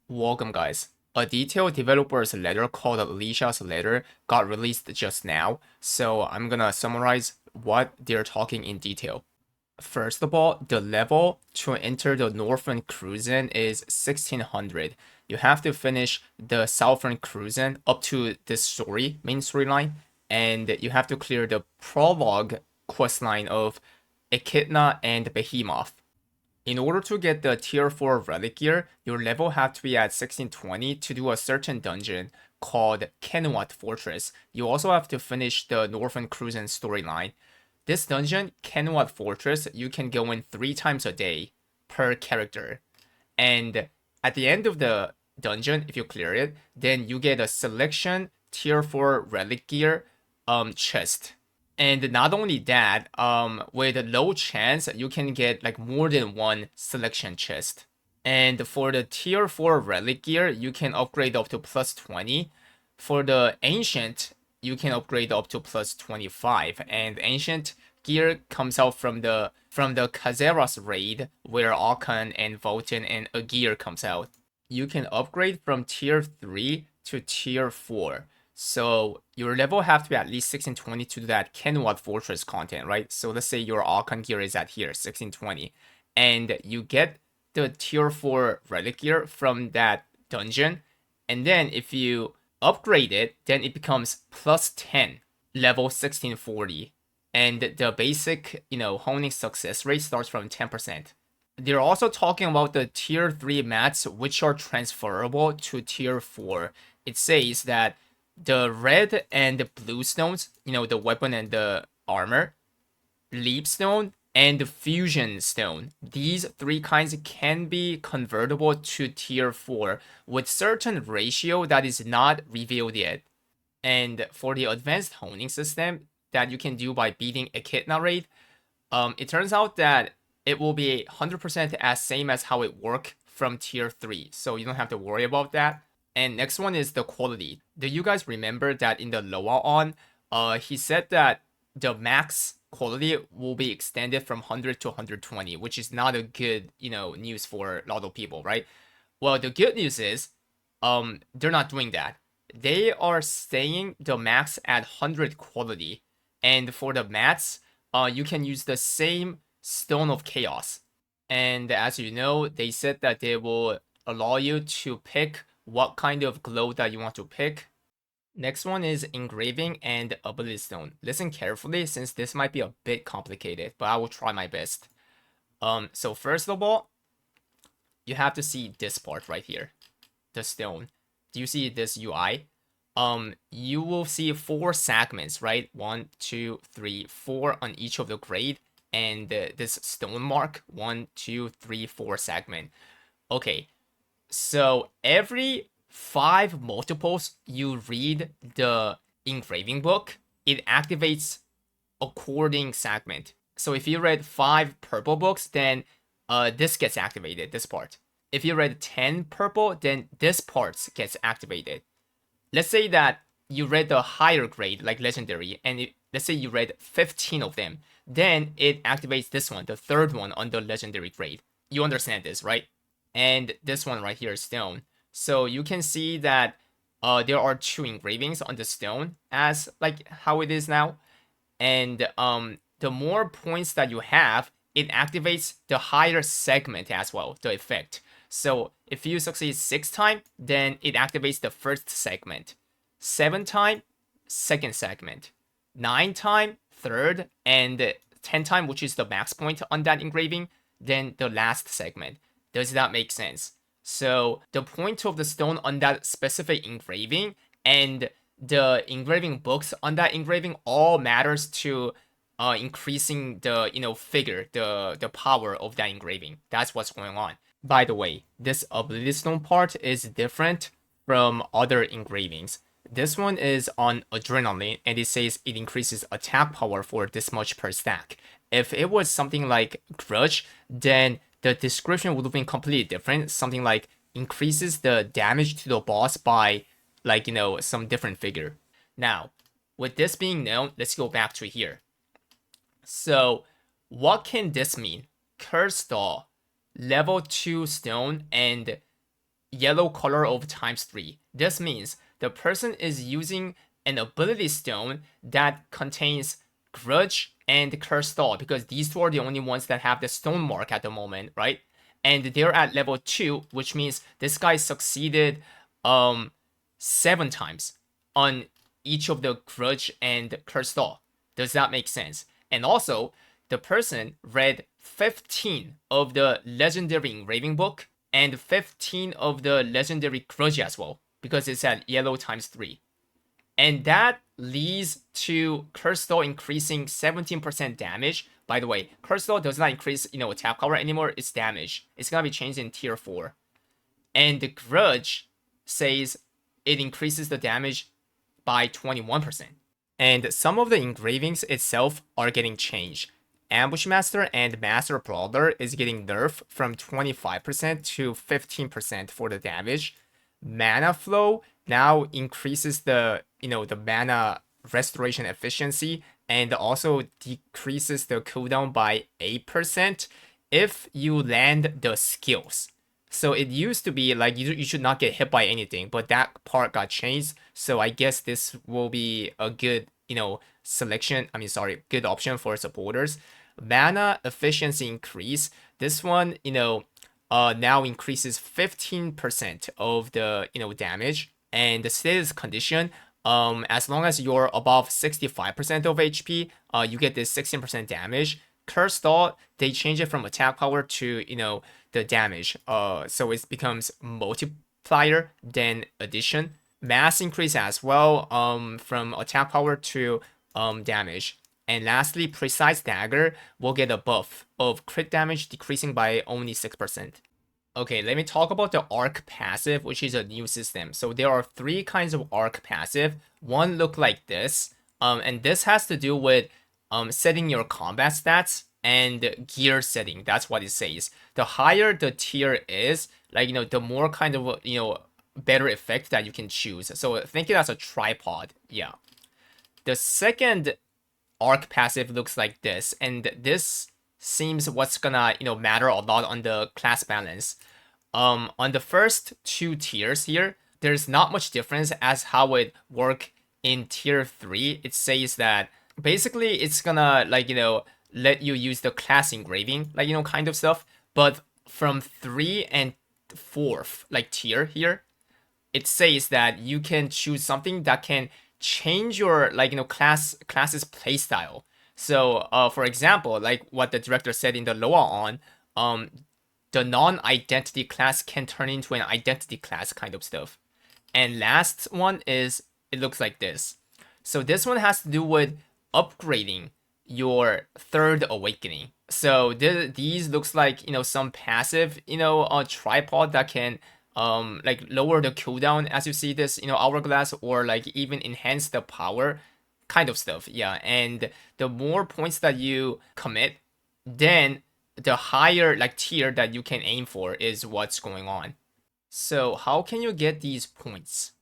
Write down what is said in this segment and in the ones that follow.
Welcome, guys. A detailed developer's letter called Alicia's letter got released just now, so I'm gonna summarize what they're talking in detail. First of all, the level to enter the Northern Kurzan is 1600. You have to finish the Southern Kurzan up to this main storyline, and you have to clear the prologue questline of Echidna and Behemoth. In order to get the tier 4 relic gear, your level have to be at 1620 to do a certain dungeon called Kenwat Fortress. You also have to finish the Northern Kurzan storyline. This dungeon, Kenwat Fortress, you can go in 3 times a day per character. And at the end of the dungeon, if you clear it, then you get a selection tier 4 relic gear chest. And not only that, with a low chance, you can get like more than one selection chest. And for the tier 4 relic gear, you can upgrade up to plus 20. For the ancient, you can upgrade up to plus 25. And ancient gear comes out from the Kazeras raid, where Alkan and Volten and Agir comes out. You can upgrade from tier 3 to tier 4. So your level have to be at least 1620 to do that Kenwat Fortress content, right? So let's say your Alkan gear is at here, 1620. And you get the tier 4 relic gear from that dungeon. And then if you upgrade it, then it becomes plus 10, level 1640. And the basic, honing success rate starts from 10%. They're also talking about the tier 3 mats, which are transferable to tier 4. It says that the red and the blue stones, the weapon and the armor, leap stone, and the fusion stone. These 3 kinds can be convertible to tier 4 with certain ratio that is not revealed yet. And for the advanced honing system that you can do by beating Echidna raid, it turns out that it will be 100% as same as how it worked from tier 3. So you don't have to worry about that. And next one is the quality. Do you guys remember that in the Loa on, he said that the max quality will be extended from 100 to 120, which is not a good, news for a lot of people, right? Well, the good news is, they're not doing that. They are staying the max at 100 quality, and for the mats, you can use the same Stone of Chaos. And as you know, they said that they will allow you to pick what kind of glow that you want to pick. Next one is engraving and ability stone. Listen carefully since this might be a bit complicated, but I will try my best. So first of all, you have to see this part right here, the stone. Do you see this UI? You will see 4 segments, right? 1, 2, 3, 4 on each of the grade, and this stone mark, 1, 2, 3, 4 segment. Okay, so every 5 multiples you read the engraving book, it activates according segment. So if you read 5 purple books, then this gets activated, this part. If you read 10 purple, then this part gets activated. Let's say that you read the higher grade, like legendary, and let's say you read 15 of them, then it activates this one, the 3rd one on the legendary grade. You understand this, right? And this one right here is stone. So you can see that there are 2 engravings on the stone as like how it is now. And the more points that you have, it activates the higher segment as well, the effect. So if you succeed 6 times, then it activates the 1st segment. 7 times, 2nd segment. 9 times, 3rd, and 10 times, which is the max point on that engraving, then the last segment. Does that make sense? So the point of the stone on that specific engraving and the engraving books on that engraving all matters to increasing the figure, the power of that engraving. That's what's going on. By the way, this ability stone part is different from other engravings. This one is on adrenaline, and it says it increases attack power for this much per stack. If it was something like grudge, then the description would have been completely different. Something like increases the damage to the boss by like, some different figure. Now, with this being known, let's go back to here. So what can this mean? Curse Doll, level 2 stone, and yellow color of ×3. This means the person is using an ability stone that contains Grudge and Curse Stall, because these two are the only ones that have the stone mark at the moment, right? And they're at level 2, which means this guy succeeded 7 times on each of the Grudge and Curse Stall. Does that make sense? And also, the person read 15 of the legendary engraving book and 15 of the legendary Grudge as well, because it's at yellow ×3. And that leads to Curse Stall increasing 17% damage. By the way, Curse Stall does not increase, attack power anymore, it's damage. It's gonna be changed in tier 4. And the Grudge says it increases the damage by 21%. And some of the engravings itself are getting changed. Ambushmaster and Master Brawler is getting nerfed from 25% to 15% for the damage. Mana flow now increases the mana restoration efficiency and also decreases the cooldown by 8% if you land the skills. So it used to be like you should not get hit by anything, but that part got changed. So I guess this will be a good, good option for supporters. Mana efficiency increase. This one, now increases 15% of the, damage. And the status condition, as long as you're above 65% of HP, you get this 16% damage. Curse Stall, they change it from attack power to, the damage. So it becomes multiplier, then addition. Mass increase as well, from attack power to damage. And lastly, Precise Dagger will get a buff of crit damage decreasing by only 6%. Okay, let me talk about the arc passive, which is a new system. So there are 3 kinds of arc passive. One look like this, and this has to do with setting your combat stats and gear setting. That's what it says. The higher the tier is, the more kind of better effect that you can choose. So think it as a tripod. Yeah. The second arc passive looks like this, and this seems what's gonna matter a lot on the class balance. On the first 2 tiers here, there's not much difference as how it work in tier 3. It says that basically it's gonna let you use the class engraving, kind of stuff. But from 3 and 4th tier here, it says that you can choose something that can change your class's playstyle. So for example, like what the director said in the Loa on, the non-identity class can turn into an identity class kind of stuff. And last one is, it looks like this. So this one has to do with upgrading your 3rd awakening. So these looks like some passive tripod that can lower the cooldown as you see this hourglass, or even enhance the power kind of stuff. Yeah, and the more points that you commit, then the higher tier that you can aim for is what's going on. So how can you get these points?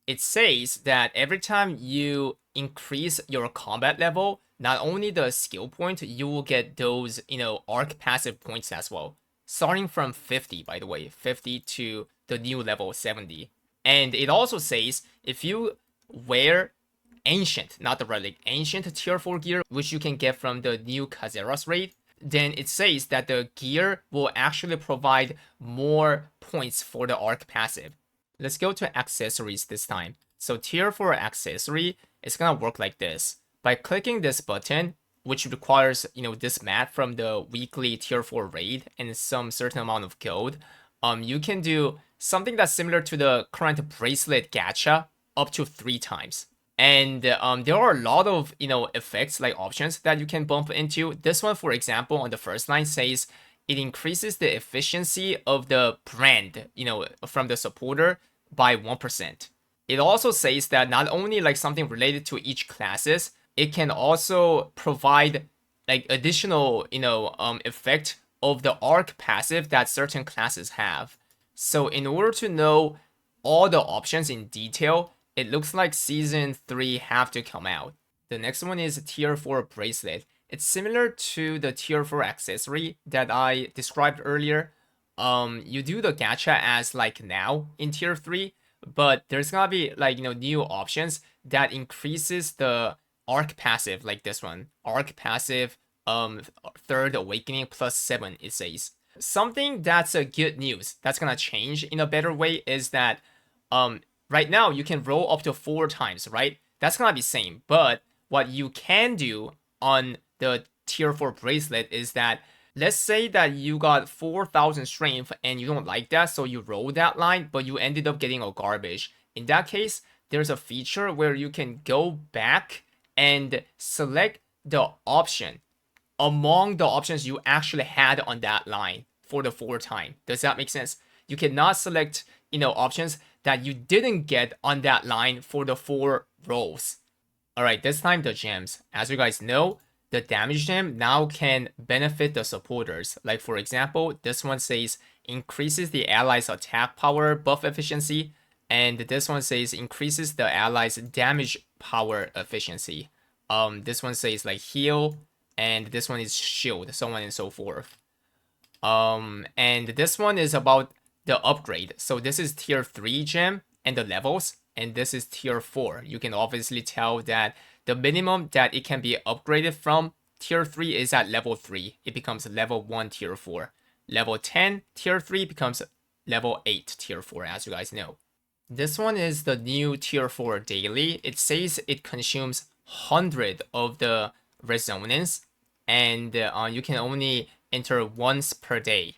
It says that every time you increase your combat level, not only the skill point, you will get those arc passive points as well. Starting from 50, by the way, 50 to the new level 70. And it also says if you wear ancient, not the relic, ancient tier 4 gear, which you can get from the new Kazeras raid, then it says that the gear will actually provide more points for the arc passive. Let's go to accessories this time. So tier 4 accessory is gonna work like this. By clicking this button, which requires this mat from the weekly tier 4 raid and some certain amount of gold, you can do something that's similar to the current bracelet gacha up to 3 times. And there are a lot of effects, options that you can bump into. This one, for example, on the first line says it increases the efficiency of the brand from the supporter by 1%. It also says that not only something related to each classes, it can also provide additional effect of the arc passive that certain classes have. So in order to know all the options in detail, it looks like season 3 have to come out. The next one is tier 4 bracelet. It's similar to the tier 4 accessory that I described earlier. you do the gacha as like now in tier 3, but there's gonna be like new options that increases the arc passive, like this one. Arc passive third awakening plus 7, it says. Something that's a good news that's gonna change in a better way is that right now you can roll up to 4 times, right? That's gonna be same, but what you can do on the tier 4 bracelet is that, let's say that you got 4,000 strength and you don't like that, so you roll that line, but you ended up getting a garbage. In that case, there's a feature where you can go back and select the option among the options you actually had on that line for the 4 time. Does that make sense? You cannot select, options that you didn't get on that line for the 4 rolls. Alright, this time the gems. As you guys know, the damage gem now can benefit the supporters. Like for example, this one says increases the allies' attack power buff efficiency, and this one says increases the allies' damage power efficiency. This one says like heal, and this one is shield, so on and so forth. And this one is about the upgrade. So this is tier 3 gem and the levels, and this is tier 4. You can obviously tell that the minimum that it can be upgraded from tier 3 is at level 3. It becomes level 1 tier 4. Level 10 tier 3 becomes level 8 tier 4, as you guys know. This one is the new tier 4 daily. It says it consumes 100 of the resonance, and you can only enter once per day.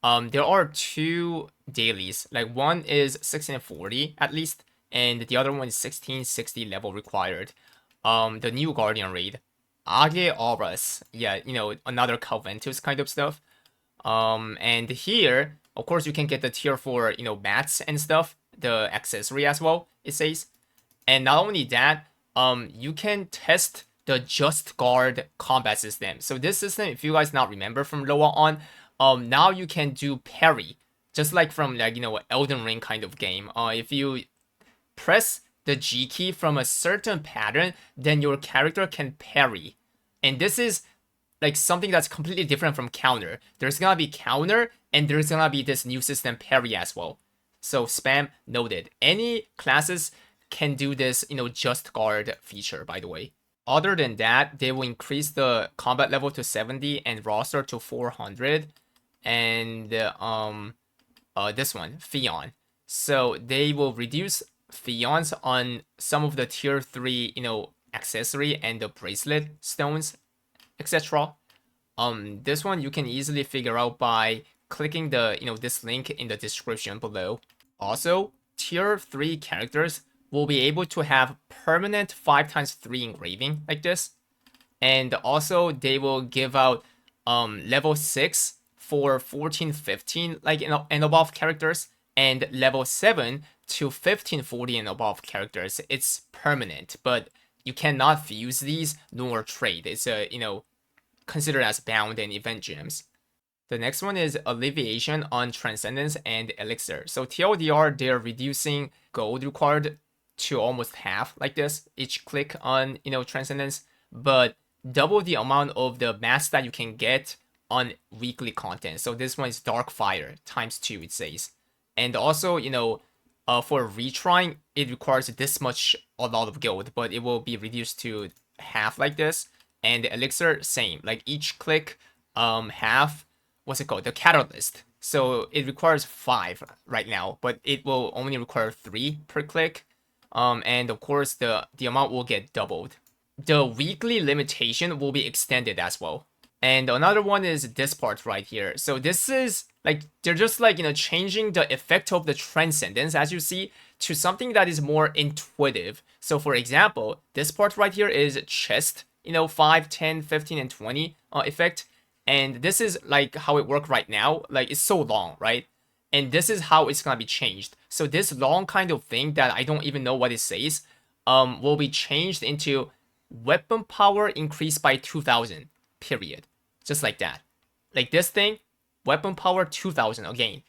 There are 2 dailies. Like one is 1640 at least, and the other one is 1660 level required. The new Guardian raid, Age Auras, yeah, another Calventus kind of stuff. And here, of course, you can get the tier 4, mats and stuff, the accessory as well, it says. And not only that, you can test the Just Guard combat system. So this system, if you guys not remember from lower on, now you can do parry, just like from Elden Ring kind of game. If you press the G key from a certain pattern, then your character can parry. And this is like something that's completely different from counter. There's gonna be counter, and there's gonna be this new system parry as well. So spam noted. Any classes can do this, Just Guard feature, by the way. Other than that, they will increase the combat level to 70 and roster to 400. And this one, pheon. So they will reduce pheons on some of the tier 3, accessory and the bracelet stones, etc. This one you can easily figure out by clicking the, this link in the description below. Also, tier 3 characters will be able to have permanent 5x3 engraving like this. And also they will give out level 6 for 14, 15 like and above characters, and level 7 to 1540 and above characters. It's permanent, but you cannot fuse these nor trade. It's considered as bound and event gems. The next one is alleviation on Transcendence and Elixir. So TLDR, they're reducing gold required to almost half like this each click on Transcendence, but double the amount of the mass that you can get on weekly content. So this one is Dark Fire times 2, it says. And also, for retrying, it requires this much, a lot of gold, but it will be reduced to half like this. And the Elixir, same. Like each click, half, what's it called? The Catalyst. So it requires 5 right now, but it will only require 3 per click. And of course, the amount will get doubled. The weekly limitation will be extended as well. And another one is this part right here. So this is like, they're just like, changing the effect of the Transcendence, as you see, to something that is more intuitive. So for example, this part right here is chest, 5, 10, 15, and 20 effect. And this is like how it works right now. Like it's so long, right? And this is how it's gonna be changed. So this long kind of thing that I don't even know what it says, will be changed into weapon power increased by 2000, period. Just like that. Like this thing, weapon power 2000 again.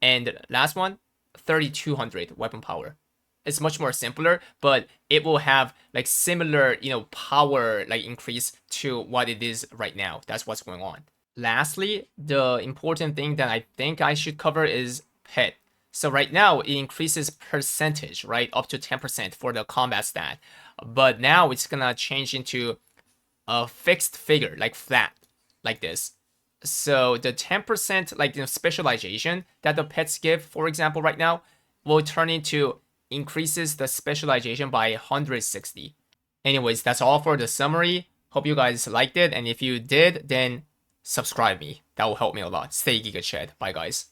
And last one, 3200 weapon power. It's much more simpler, but it will have like similar, power like increase to what it is right now. That's what's going on. Lastly, the important thing that I think I should cover is pet. So right now it increases percentage, right, up to 10% for the combat stat. But now it's gonna change into a fixed figure, like flat, like this. So the 10% like specialization that the pets give, for example, right now, will turn into increases the specialization by 160. Anyways, that's all for the summary. Hope you guys liked it, and if you did, then subscribe me. That will help me a lot. Stay Giga Chat. Bye guys.